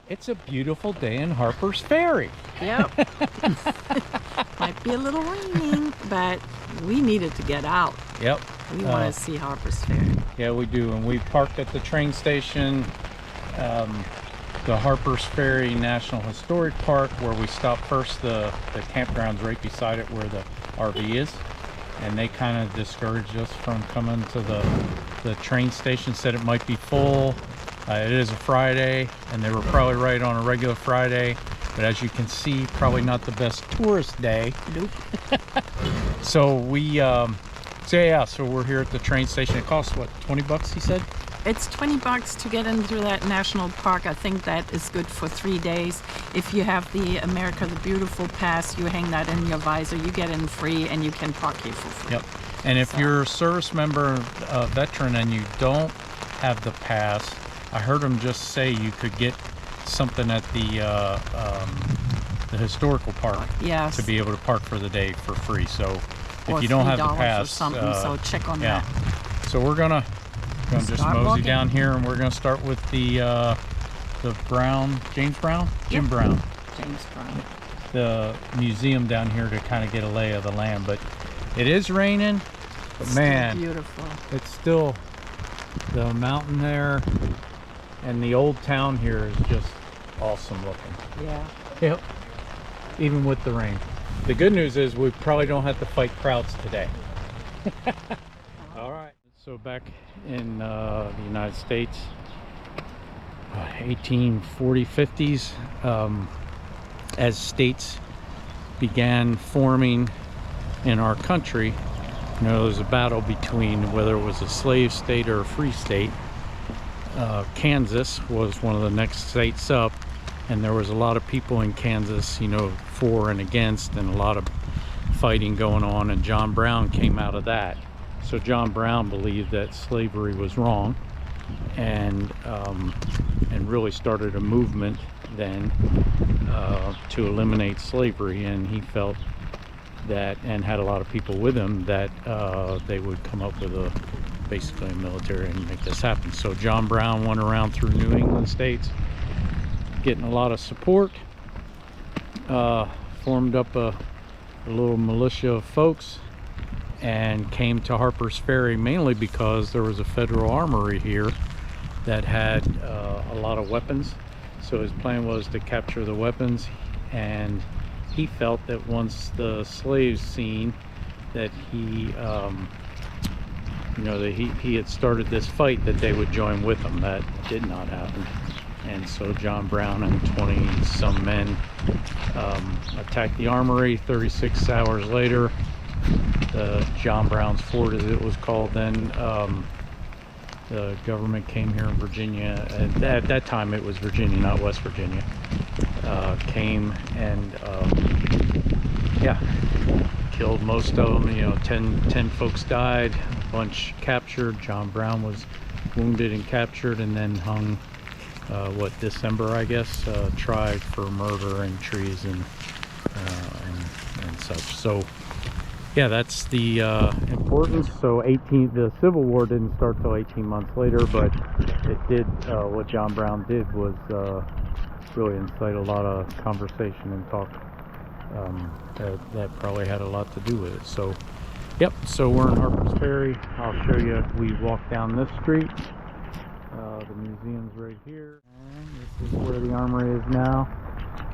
It's a beautiful day in Harpers Ferry. Yep. Might be a little raining, but we needed to get out. Yep. We want to see Harpers Ferry. Yeah, we do. And we parked at the train station, the Harpers Ferry National Historic Park, where we stopped first. The campground's right beside it where the RV is. And they kind of discouraged us from coming to the train station, said it might be full. It is a Friday, and they were probably right on a regular Friday, but as you can see, probably not the best tourist day. Nope. So so we're here at the train station. It costs what, 20 bucks, he said? It's 20 bucks to get into that national park. I think that is good for 3 days. If you have the America the Beautiful pass, you hang that in your visor, you get in free, and you can park here for free. Yep. And if you're a service member, veteran, and you don't have the pass, I heard him just say you could get something at the historical park. Yes. To be able to park for the day for free. So Or if you don't have the $3 pass, or something, so check on that. So we're gonna just Start mosey walking. down here, and we're gonna start with the Brown, Jim Brown, James Brown. the museum down here to kind of get a lay of the land. But it is raining, but It's man, still beautiful. it's still the mountain there, and the old town here is just awesome looking. Yeah. Yep. Even with the rain. The good news is we probably don't have to fight crowds today. All right. So back in the United States, 1840s, 50s, as states began forming in our country, you know, there was a battle between whether it was a slave state or a free state. Kansas was one of the next states up, and there was a lot of people in Kansas, you know, for and against, and a lot of fighting going on, and John Brown came out of that. So John Brown believed that slavery was wrong, and really started a movement then to eliminate slavery, and he felt that, and had a lot of people with him, that they would come up with basically a military and make this happen. So John Brown went around through New England states getting a lot of support, formed up a little militia of folks, and came to Harpers Ferry mainly because there was a federal armory here that had a lot of weapons. So his plan was to capture the weapons, and he felt that once the slaves seen that he that he had started this fight, that they would join with him. That did not happen. And so John Brown and 20 some men attacked the armory. 36 hours later, the John Brown's Fort, as it was called then, the government came here in Virginia. At that time it was Virginia, not West Virginia. Came and killed most of them. You know, 10 folks died, a bunch captured. John Brown was wounded and captured, and then hung December, I guess, tried for murder and treason and such. So yeah, that's the importance. So the Civil War didn't start till 18 months later, but it did, what John Brown did was really incite a lot of conversation and talk that probably had a lot to do with it. So yep, so we're in Harpers Ferry. I'll show you. We walk down this street. The museum's right here, and this is where the armory is now.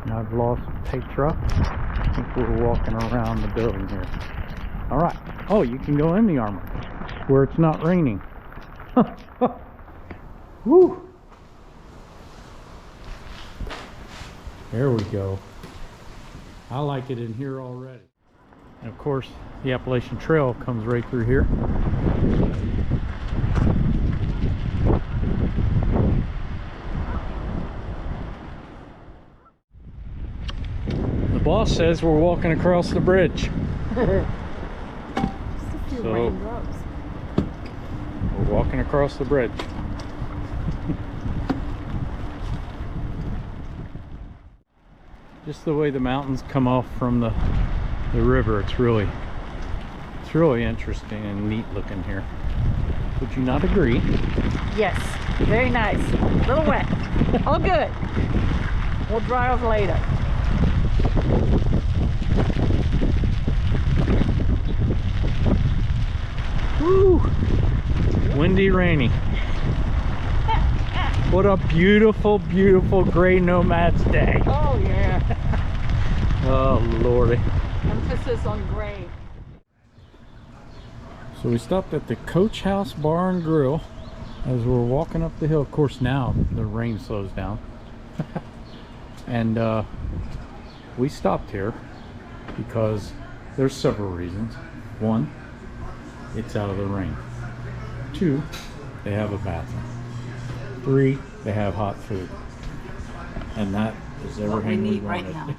And I've lost Petra. I think we're walking around the building here. All right. Oh, you can go in the armory where it's not raining. Woo! There we go. I like it in here already. And of course, the Appalachian Trail comes right through here. The boss says we're walking across the bridge. Just a few raindrops. We're walking across the bridge. Just the way the mountains come off from the river, it's really interesting and neat looking here. Would you not agree? Yes, very nice. A little wet. All good. We'll drive later. Woo! Windy, rainy. What a beautiful, beautiful gray nomad's day. Oh yeah. Oh lordy. Emphasis on gray. So we stopped at the Coach House Bar and Grill as we're walking up the hill. Of course now the rain slows down. And we stopped here because there's several reasons. One, it's out of the rain. Two, they have a bathroom. Three, they have hot food. And that is everything we need wanted. right now.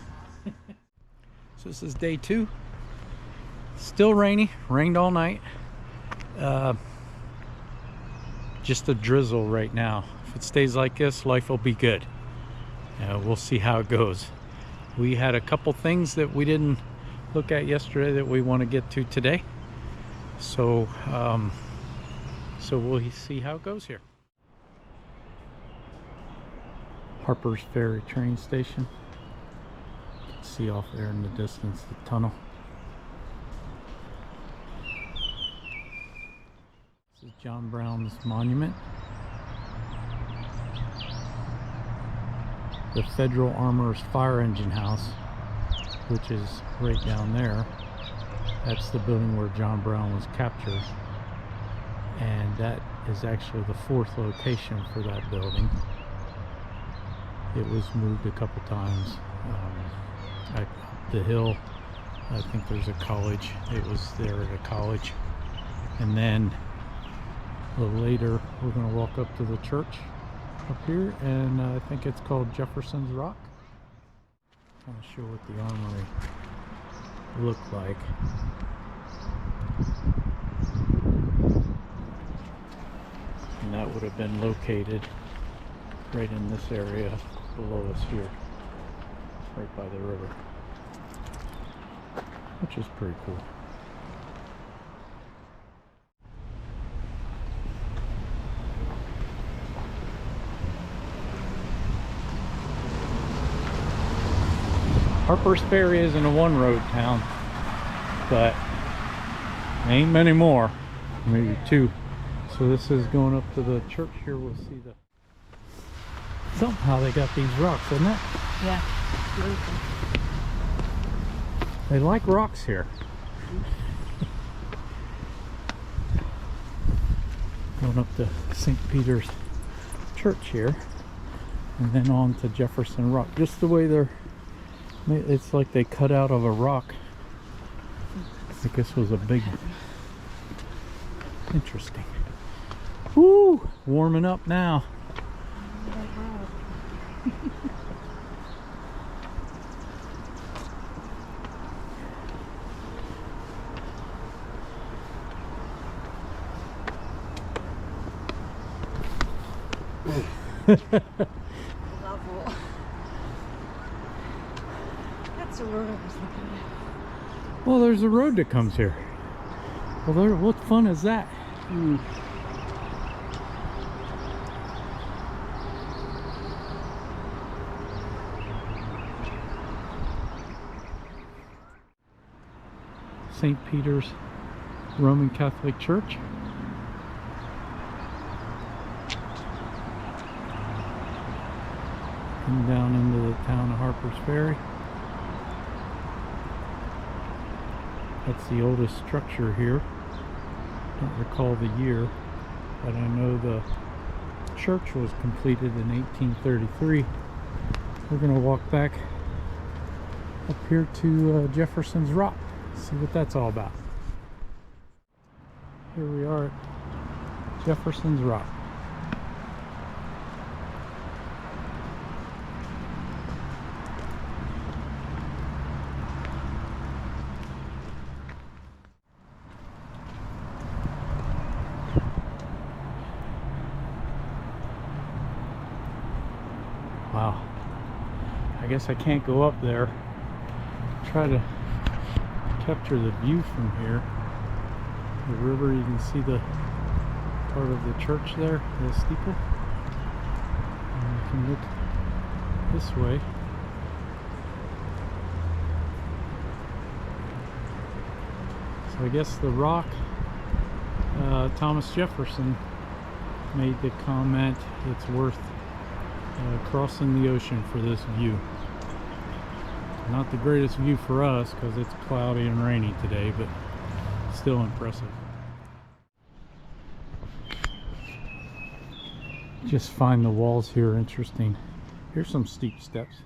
So this is day 2. Still rainy. Rained all night. Just a drizzle right now. If it stays like this, life will be good. We'll see how it goes. We had a couple things that we didn't look at yesterday that we want to get to today. So we'll see how it goes here. Harpers Ferry train station. You can see off there in the distance the tunnel. This is John Brown's monument. The Federal Armorer's Fire Engine House, which is right down there. That's the building where John Brown was captured. And that is actually the 4th location for that building. It was moved a couple times. At the hill, I think there's a college. It was there at a college. And then a little later, we're going to walk up to the church up here, and I think it's called Jefferson's Rock. I'm going to show what the armory looked like. And that would have been located right in this area below us here, right by the river, which is pretty cool. Harpers Ferry isn't a one-road town, but ain't many more, maybe 2. So this is going up to the church here. We'll see the... Somehow they got these rocks, isn't it? Yeah. Beautiful. They like rocks here. Going up to St. Peter's Church here, and then on to Jefferson Rock. Just the way they're... It's like they cut out of a rock. I think this was a big... Interesting. Woo! Warming up now. Level. That's the road I was looking at. Well, there's a road that comes here. Well, there, what fun is that? St. Peter's Roman Catholic Church. And down into the town of Harpers Ferry. That's the oldest structure here. Don't recall the year, but I know the church was completed in 1833. We're going to walk back up here to Jefferson's Rock, see what that's all about. Here we are at Jefferson's Rock. Wow, I guess I can't go up there. Try to capture the view from here. The river, you can see the part of the church there, the steeple. And you can look this way. So I guess the rock, Thomas Jefferson made the comment it's worth crossing the ocean for this view. Not the greatest view for us because it's cloudy and rainy today, but still impressive. Just find the walls here interesting. Here's some steep steps.